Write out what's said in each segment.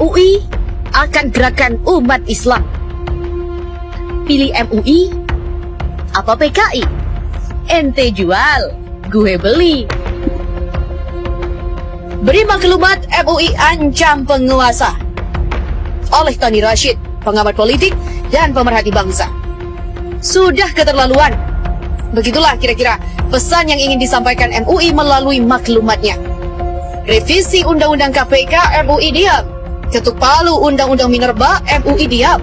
MUI akan gerakan umat Islam. Pilih MUI apa PKI? Ente jual, gue beli. Beri maklumat MUI ancam penguasa. Oleh Tony Rashid, pengamat politik dan pemerhati bangsa. Sudah keterlaluan. Begitulah kira-kira pesan yang ingin disampaikan MUI melalui maklumatnya. Revisi Undang-Undang KPK, MUI diam. Ketuk palu Undang-Undang Minerba, MUI diam.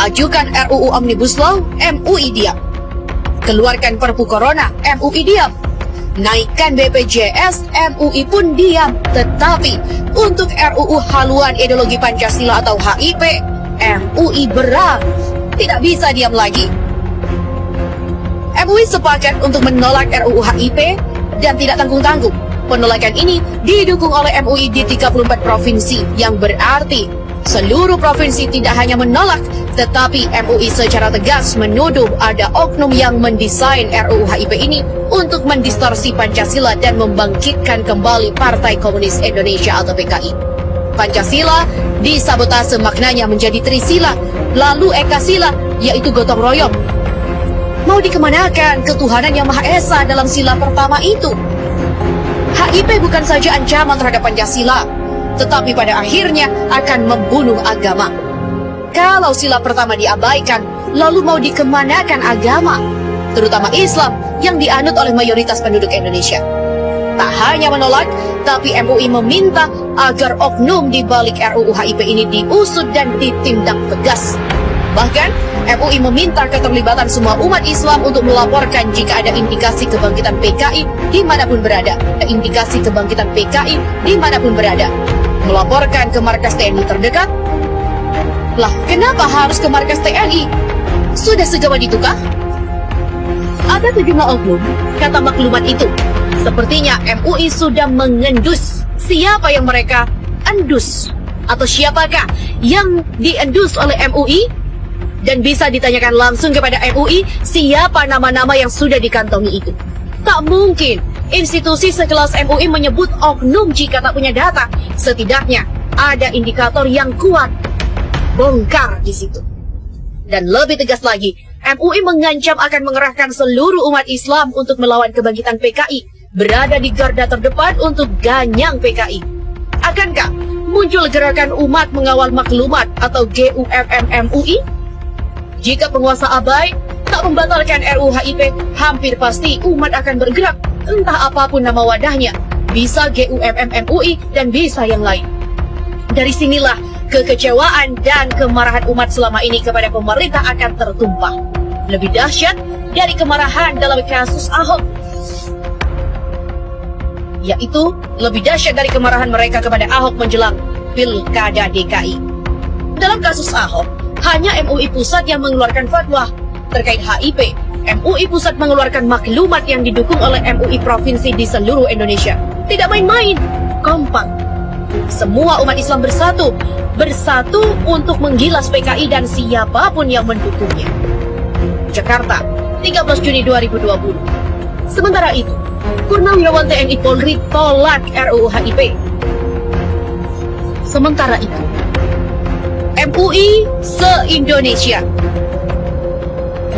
Ajukan RUU Omnibus Law, MUI diam. Keluarkan Perpu Corona, MUI diam. Naikkan BPJS, MUI pun diam. Tetapi untuk RUU haluan ideologi Pancasila atau HIP, MUI berang. Tidak bisa diam lagi. MUI sepakat untuk menolak RUU HIP dan tidak tanggung-tanggung. Penolakan ini didukung oleh MUI di 34 provinsi, yang berarti seluruh provinsi tidak hanya menolak, tetapi MUI secara tegas menuduh ada oknum yang mendesain RUU HIP ini untuk mendistorsi Pancasila dan membangkitkan kembali Partai Komunis Indonesia atau PKI. Pancasila disabotase maknanya menjadi Trisila, lalu Ekasila, yaitu gotong royong. Mau dikemanakan ketuhanan yang Maha Esa dalam sila pertama itu? HIP bukan saja ancaman terhadap Pancasila, tetapi pada akhirnya akan membunuh agama. Kalau sila pertama diabaikan, lalu mau dikemanakan agama, terutama Islam yang dianut oleh mayoritas penduduk Indonesia. Tak hanya menolak, tapi MUI meminta agar oknum di balik RUU HIP ini diusut dan ditindak tegas. Bahkan, MUI meminta keterlibatan semua umat Islam untuk melaporkan jika ada indikasi kebangkitan PKI dimanapun berada. Indikasi kebangkitan PKI dimanapun berada. Melaporkan ke markas TNI terdekat. Lah, kenapa harus ke markas TNI? Sudah sejauh itukah? Ada sejumlah oknum, kata maklumat itu. Sepertinya MUI sudah mengendus. Siapa yang mereka endus? Atau siapakah yang diendus oleh MUI? Dan bisa ditanyakan langsung kepada MUI siapa nama-nama yang sudah dikantongi itu. Tak mungkin institusi sekelas MUI menyebut oknum jika tak punya data. Setidaknya ada indikator yang kuat. Bongkar di situ. Dan lebih tegas lagi, MUI mengancam akan mengerahkan seluruh umat Islam untuk melawan kebangkitan PKI, berada di garda terdepan untuk ganyang PKI. Akankah muncul gerakan umat mengawal maklumat atau GUMM MUI? Jika penguasa abai tak membatalkan RUU HIP, hampir pasti umat akan bergerak, entah apapun nama wadahnya. Bisa GUMM MUI dan bisa yang lain. Dari sinilah kekecewaan dan kemarahan umat selama ini kepada pemerintah akan tertumpah. Lebih dahsyat dari kemarahan dalam kasus Ahok, yaitu lebih dahsyat dari kemarahan mereka kepada Ahok menjelang Pilkada DKI. Dalam kasus Ahok, hanya MUI Pusat yang mengeluarkan fatwa terkait HIP. MUI Pusat mengeluarkan maklumat yang didukung oleh MUI Provinsi di seluruh Indonesia. Tidak main-main, kompak. Semua umat Islam bersatu untuk menggilas PKI dan siapapun yang mendukungnya. Jakarta, 13 Juni 2020. Sementara itu, Purnawirawan TNI Polri tolak RUU HIP. Sementara itu, MUI se-Indonesia.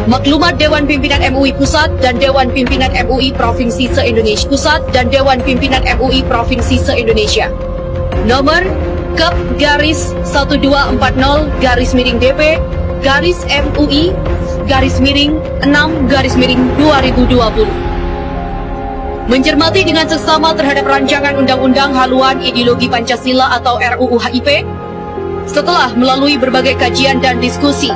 Maklumat Dewan Pimpinan MUI Pusat dan Dewan Pimpinan MUI Provinsi se-Indonesia Pusat dan Dewan Pimpinan MUI Provinsi se-Indonesia. Nomor Kep garis 1240 garis miring DP garis MUI garis miring 6 garis miring 2020. Mencermati dengan seksama terhadap rancangan undang-undang haluan ideologi Pancasila atau RUU HIP, setelah melalui berbagai kajian dan diskusi,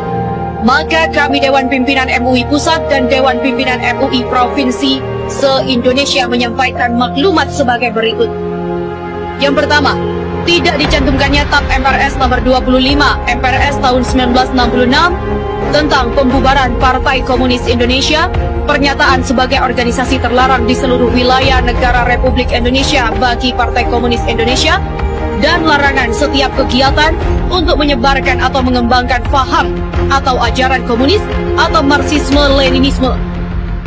maka kami Dewan Pimpinan MUI Pusat dan Dewan Pimpinan MUI Provinsi se-Indonesia menyampaikan maklumat sebagai berikut. Yang pertama, tidak dicantumkannya TAP MPRS nomor 25 MPRS tahun 1966 tentang pembubaran Partai Komunis Indonesia, pernyataan sebagai organisasi terlarang di seluruh wilayah negara Republik Indonesia bagi Partai Komunis Indonesia, dan larangan setiap kegiatan untuk menyebarkan atau mengembangkan paham atau ajaran komunis atau Marxisme-Leninisme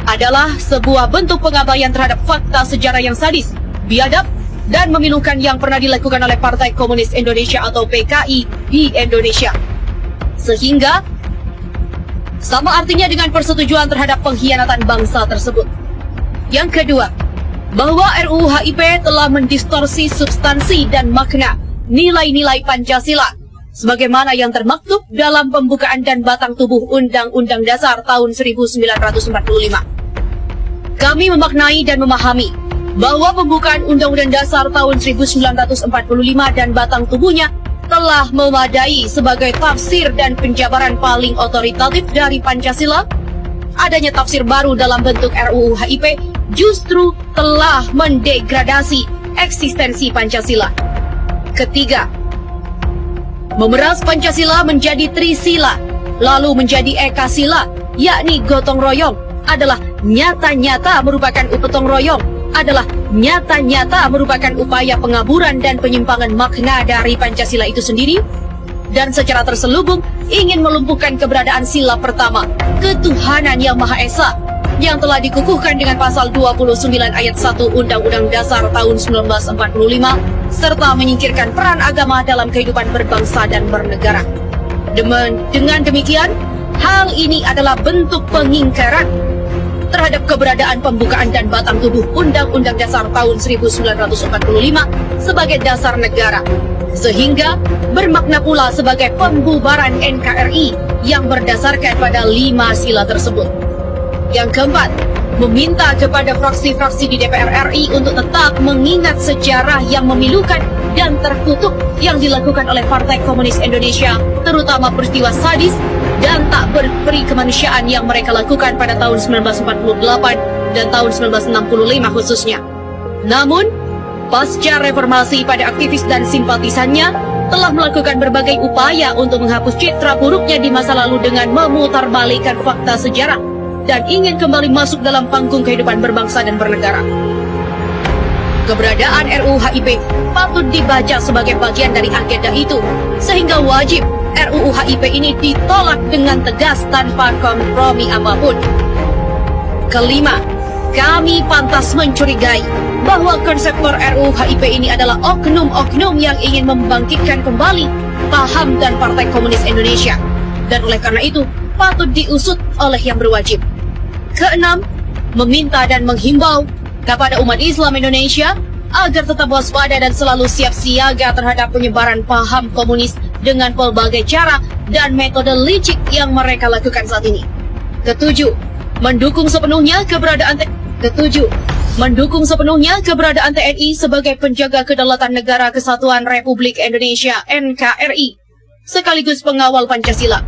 adalah sebuah bentuk pengabaian terhadap fakta sejarah yang sadis, biadab, dan memilukan yang pernah dilakukan oleh Partai Komunis Indonesia atau PKI di Indonesia. Sehingga sama artinya dengan persetujuan terhadap pengkhianatan bangsa tersebut. Yang kedua, bahwa RUU HIP telah mendistorsi substansi dan makna nilai-nilai Pancasila sebagaimana yang termaktub dalam pembukaan dan batang tubuh Undang-Undang Dasar tahun 1945. Kami memaknai dan memahami bahwa pembukaan Undang-Undang Dasar tahun 1945 dan batang tubuhnya telah memadai sebagai tafsir dan penjabaran paling otoritatif dari Pancasila. Adanya tafsir baru dalam bentuk RUU HIP justru telah mendegradasi eksistensi Pancasila. Ketiga, memeras Pancasila menjadi Trisila, lalu menjadi Ekasila, yakni gotong royong, adalah nyata-nyata merupakan upaya pengaburan dan penyimpangan makna dari Pancasila itu sendiri, dan secara terselubung ingin melumpuhkan keberadaan sila pertama, ketuhanan yang Maha Esa, yang telah dikukuhkan dengan pasal 29 ayat 1 Undang-Undang Dasar tahun 1945, serta menyingkirkan peran agama dalam kehidupan berbangsa dan bernegara. Dengan demikian, hal ini adalah bentuk pengingkaran terhadap keberadaan pembukaan dan batang tubuh Undang-Undang Dasar tahun 1945 sebagai dasar negara, sehingga bermakna pula sebagai pembubaran NKRI yang berdasarkan pada 5 sila tersebut. Yang keempat, meminta kepada fraksi-fraksi di DPR RI untuk tetap mengingat sejarah yang memilukan dan terkutuk yang dilakukan oleh Partai Komunis Indonesia, terutama peristiwa sadis dan tak berperi kemanusiaan yang mereka lakukan pada tahun 1948 dan tahun 1965 khususnya. Namun, pasca reformasi pada aktivis dan simpatisannya telah melakukan berbagai upaya untuk menghapus citra buruknya di masa lalu dengan memutarbalikkan fakta sejarah dan ingin kembali masuk dalam panggung kehidupan berbangsa dan bernegara. Keberadaan RUU HIP patut dibaca sebagai bagian dari agenda itu, sehingga wajib RUU HIP ini ditolak dengan tegas tanpa kompromi apapun. Kelima, kami pantas mencurigai bahwa konseptor RUU HIP ini adalah oknum-oknum yang ingin membangkitkan kembali paham dan Partai Komunis Indonesia, dan oleh karena itu patut diusut oleh yang berwajib. Keenam, meminta dan menghimbau kepada umat Islam Indonesia agar tetap waspada dan selalu siap siaga terhadap penyebaran paham komunis dengan pelbagai cara dan metode licik yang mereka lakukan saat ini. Ketujuh, mendukung sepenuhnya keberadaan TNI sebagai penjaga kedaulatan negara Kesatuan Republik Indonesia NKRI sekaligus pengawal Pancasila.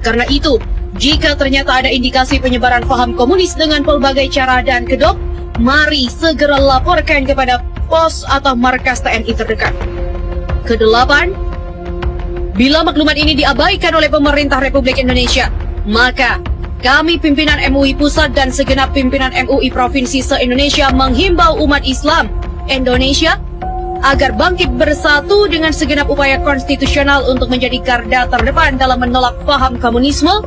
Karena itu, jika ternyata ada indikasi penyebaran paham komunis dengan pelbagai cara dan kedok, mari segera laporkan kepada pos atau markas TNI terdekat. Kedelapan, bila maklumat ini diabaikan oleh pemerintah Republik Indonesia, maka kami pimpinan MUI Pusat dan segenap pimpinan MUI Provinsi se-Indonesia menghimbau umat Islam Indonesia agar bangkit bersatu dengan segenap upaya konstitusional untuk menjadi garda terdepan dalam menolak paham komunisme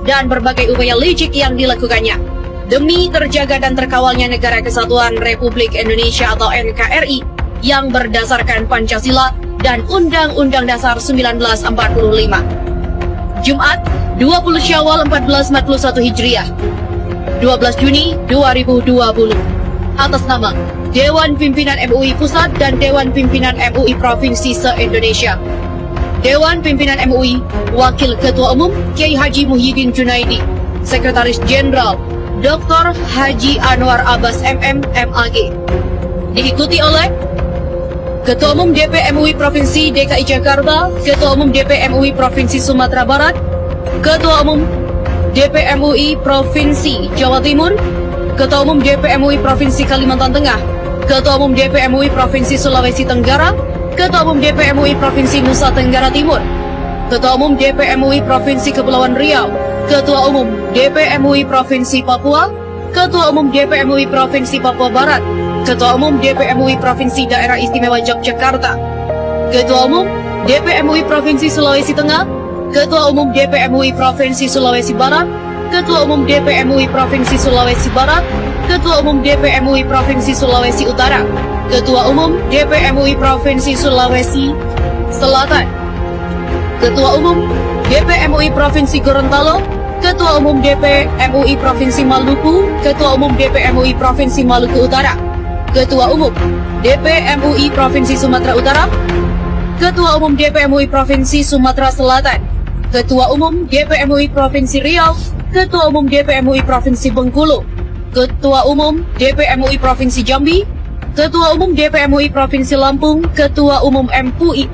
dan berbagai upaya licik yang dilakukannya, demi terjaga dan terkawalnya Negara Kesatuan Republik Indonesia atau NKRI yang berdasarkan Pancasila dan Undang-Undang Dasar 1945. Jumat, 20 Syawal 1441 Hijriah, 12 Juni 2020. Atas nama Dewan Pimpinan MUI Pusat dan Dewan Pimpinan MUI Provinsi se-Indonesia. Dewan Pimpinan MUI, Wakil Ketua Umum Kiai Haji Muhyiddin Junaidi, Sekretaris Jenderal Dr. Haji Anwar Abbas MM, MAG. Diikuti oleh Ketua Umum DP MUI Provinsi DKI Jakarta, Ketua Umum DP MUI Provinsi Sumatera Barat, Ketua Umum DP MUI Provinsi Jawa Timur, Ketua Umum DP MUI Provinsi Kalimantan Tengah, Ketua Umum DP MUI Provinsi Sulawesi Tenggara, Ketua Umum DP MUI Provinsi Nusa Tenggara Timur, Ketua Umum DP MUI Provinsi Kepulauan Riau, Ketua Umum DP MUI Provinsi Papua, Ketua Umum DP MUI Provinsi Papua Barat, Ketua Umum DP MUI Provinsi Daerah Istimewa Yogyakarta, Ketua Umum DP MUI Provinsi Sulawesi Tengah, Ketua Umum DP MUI Provinsi Sulawesi Barat, Ketua Umum DP MUI Provinsi Sulawesi Barat, Ketua Umum DP MUI Provinsi Sulawesi Utara, Ketua Umum DP MUI Provinsi Sulawesi Selatan, Ketua Umum DP MUI Provinsi Gorontalo, Ketua Umum DP MUI Provinsi Maluku, Ketua Umum DP MUI Provinsi Maluku Utara, Ketua Umum DP MUI Provinsi Sumatera Utara, Ketua Umum DP MUI Provinsi Sumatera Selatan, Ketua Umum DP MUI Provinsi Riau, Ketua Umum DP MUI Provinsi Bengkulu, Ketua Umum DP MUI Provinsi Jambi, Ketua Umum DP MUI Provinsi Lampung, Ketua Umum MUI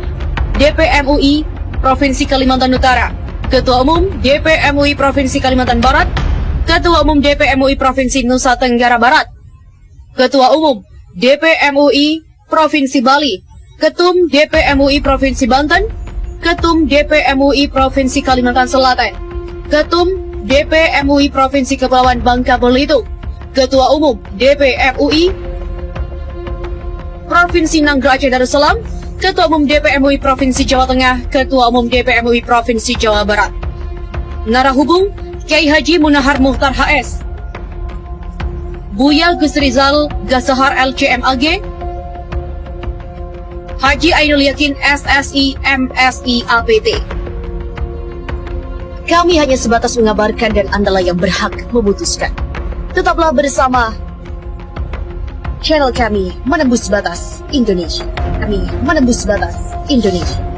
DP MUI Provinsi Kalimantan Utara, Ketua Umum DP MUI Provinsi Kalimantan Barat, Ketua Umum DP MUI Provinsi Nusa Tenggara Barat, Ketua Umum DP MUI Provinsi Bali, Ketum DP MUI Provinsi Banten, Ketum DP MUI Provinsi Kalimantan Selatan, Ketum DP MUI Provinsi Kepulauan Bangka Belitung, Ketua Umum DP MUI Provinsi Nanggra Aceh Darussalam, Ketua Umum DP MUI Provinsi Jawa Tengah, Ketua Umum DP MUI Provinsi Jawa Barat. Narah hubung Kiai Haji Munahar Muhtar HS, Buya Gus Rizal Gasahar LCM AG, Haji Ainul Yakin SSI MSI APT. Kami hanya sebatas mengabarkan dan Andalah yang berhak memutuskan. Tetaplah bersama channel kami Menembus Batas Indonesia. Kami Menembus Batas Indonesia.